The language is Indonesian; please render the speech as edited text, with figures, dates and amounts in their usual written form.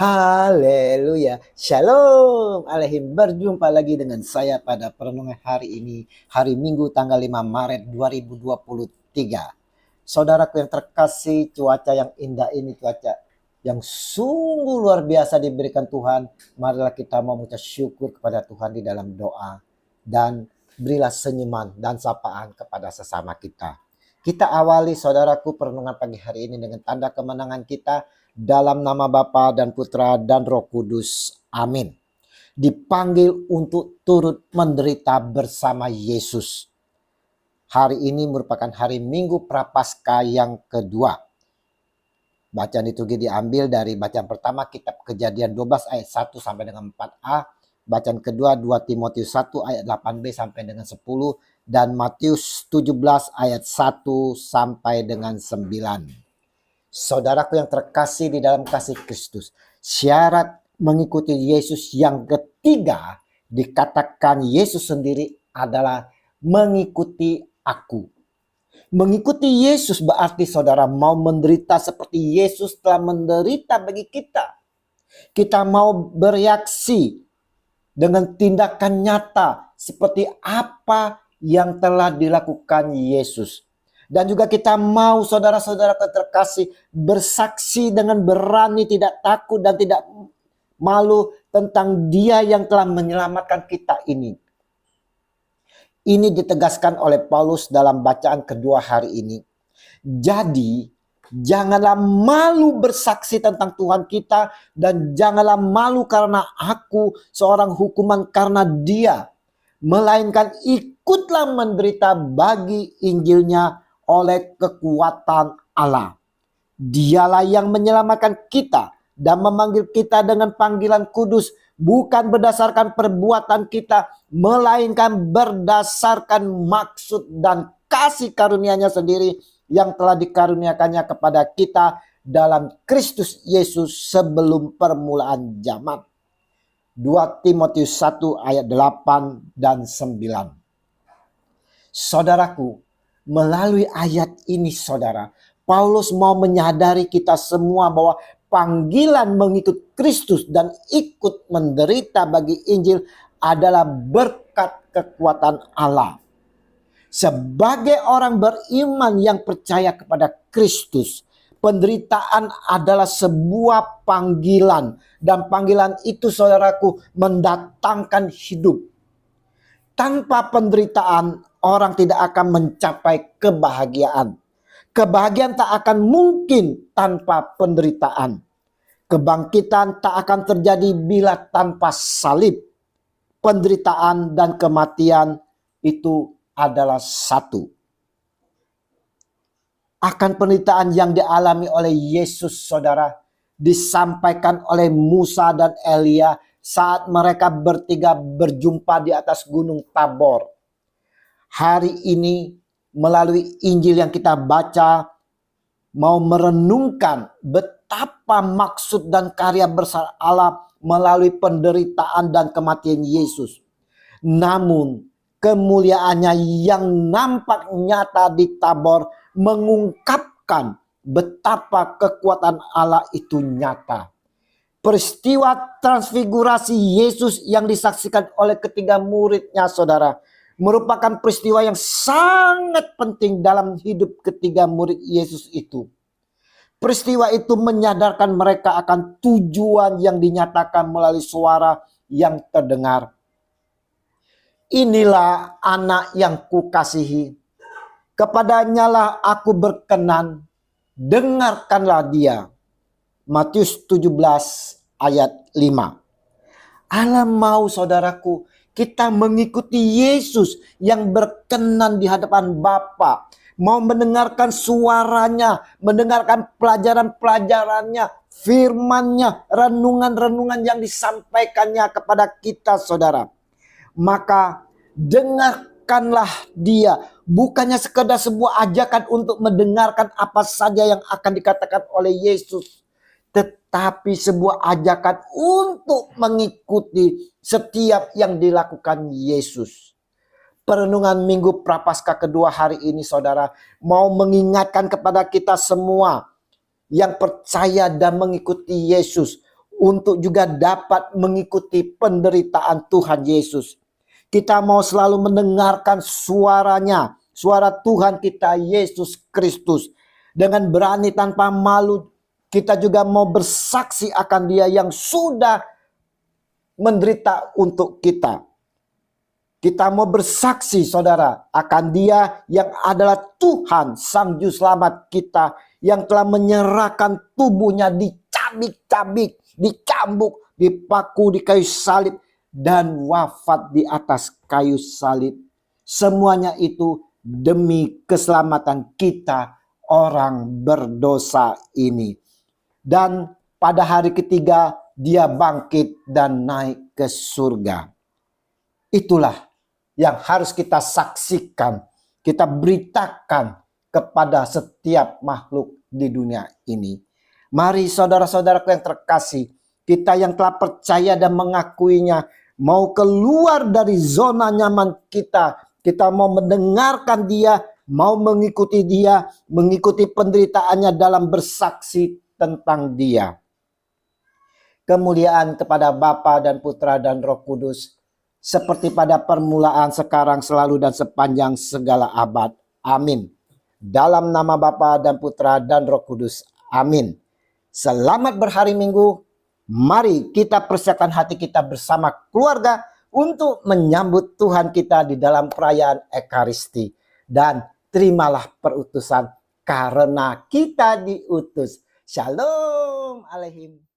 Haleluya. Shalom Alehim. Berjumpa lagi dengan saya pada perenungan hari ini. Hari Minggu tanggal 5 Maret 2023. Saudaraku yang terkasih, cuaca yang indah ini, cuaca yang sungguh luar biasa diberikan Tuhan. Marilah kita mengucap syukur kepada Tuhan di dalam doa. Dan berilah senyuman dan sapaan kepada sesama kita. Kita awali saudaraku perenungan pagi hari ini dengan tanda kemenangan kita. Dalam nama Bapa dan Putra dan Roh Kudus. Amin. Dipanggil untuk turut menderita bersama Yesus. Hari ini merupakan hari Minggu Prapaskah yang kedua. Bacaan liturgi diambil dari bacaan pertama kitab Kejadian 12 ayat 1 sampai dengan 4a. Bacaan kedua 2 Timotius 1 ayat 8b sampai dengan 10. Dan Matius 17 ayat 1 sampai dengan 9. Saudaraku yang terkasih di dalam kasih Kristus, syarat mengikuti Yesus yang ketiga dikatakan Yesus sendiri adalah mengikuti aku. Mengikuti Yesus berarti saudara mau menderita seperti Yesus telah menderita bagi kita. Kita mau bereaksi dengan tindakan nyata seperti apa yang telah dilakukan Yesus. Dan juga kita mau saudara-saudara terkasih bersaksi dengan berani, tidak takut dan tidak malu tentang Dia yang telah menyelamatkan kita ini. Ini ditegaskan oleh Paulus dalam bacaan kedua hari ini. Jadi janganlah malu bersaksi tentang Tuhan kita dan janganlah malu karena aku seorang hukuman karena Dia. Melainkan ikutlah menderita bagi Injilnya oleh kekuatan Allah. Dialah yang menyelamatkan kita dan memanggil kita dengan panggilan kudus, bukan berdasarkan perbuatan kita, melainkan berdasarkan maksud dan kasih karunia-Nya sendiri yang telah dikaruniakannya kepada kita dalam Kristus Yesus sebelum permulaan zaman. 2 Timotius 1 ayat 8 dan 9. Saudaraku, melalui ayat ini saudara, Paulus mau menyadari kita semua bahwa panggilan mengikut Kristus dan ikut menderita bagi Injil adalah berkat kekuatan Allah. Sebagai orang beriman yang percaya kepada Kristus, penderitaan adalah sebuah panggilan. Dan panggilan itu saudaraku mendatangkan hidup. Tanpa penderitaan, orang tidak akan mencapai kebahagiaan. Kebahagiaan tak akan mungkin tanpa penderitaan. Kebangkitan tak akan terjadi bila tanpa salib. Penderitaan dan kematian itu adalah satu. Akan penderitaan yang dialami oleh Yesus saudara, disampaikan oleh Musa dan Elia saat mereka bertiga berjumpa di atas gunung Tabor. Hari ini melalui Injil yang kita baca mau merenungkan betapa maksud dan karya besar Allah melalui penderitaan dan kematian Yesus. Namun kemuliaannya yang nampak nyata di Tabor mengungkapkan betapa kekuatan Allah itu nyata. Peristiwa transfigurasi Yesus yang disaksikan oleh ketiga muridnya saudara, merupakan peristiwa yang sangat penting dalam hidup ketiga murid Yesus itu. Peristiwa itu menyadarkan mereka akan tujuan yang dinyatakan melalui suara yang terdengar. Inilah anak yang kukasihi, kepadanya lah aku berkenan, dengarkanlah dia. Matius 17 ayat 5. Allah mau saudaraku kita mengikuti Yesus yang berkenan di hadapan Bapa. Mau mendengarkan suaranya, mendengarkan pelajaran-pelajarannya, firman-Nya, renungan-renungan yang disampaikannya kepada kita saudara. Maka dengarkanlah dia. Bukannya sekedar sebuah ajakan untuk mendengarkan apa saja yang akan dikatakan oleh Yesus. Tetapi sebuah ajakan untuk mengikuti setiap yang dilakukan Yesus. Perenungan Minggu Prapaskah kedua hari ini saudara mau mengingatkan kepada kita semua yang percaya dan mengikuti Yesus untuk juga dapat mengikuti penderitaan Tuhan Yesus. Kita mau selalu mendengarkan suaranya, suara Tuhan kita Yesus Kristus. Dengan berani tanpa malu, kita juga mau bersaksi akan Dia yang sudah menderita untuk kita. Kita mau bersaksi, saudara, akan Dia yang adalah Tuhan, Sang Juru Selamat kita, yang telah menyerahkan tubuhnya dicabik-cabik, dicambuk, dipaku di kayu salib, dan wafat di atas kayu salib. Semuanya itu demi keselamatan kita orang berdosa ini. Dan pada hari ketiga Dia bangkit dan naik ke surga. Itulah yang harus kita saksikan, kita beritakan kepada setiap makhluk di dunia ini. Mari saudara-saudaraku yang terkasih, kita yang telah percaya dan mengakuinya, mau keluar dari zona nyaman kita. Kita mau mendengarkan Dia, mau mengikuti Dia, mengikuti penderitaannya dalam bersaksi tentang Dia. Kemuliaan kepada Bapa dan Putra dan Roh Kudus, seperti pada permulaan, sekarang, selalu, dan sepanjang segala abad. Amin. Dalam nama Bapa dan Putra dan Roh Kudus. Amin. Selamat berhari Minggu. Mari kita persiapkan hati kita bersama keluarga untuk menyambut Tuhan kita di dalam perayaan Ekaristi. Dan terimalah perutusan karena kita diutus. Shalom Aleihim.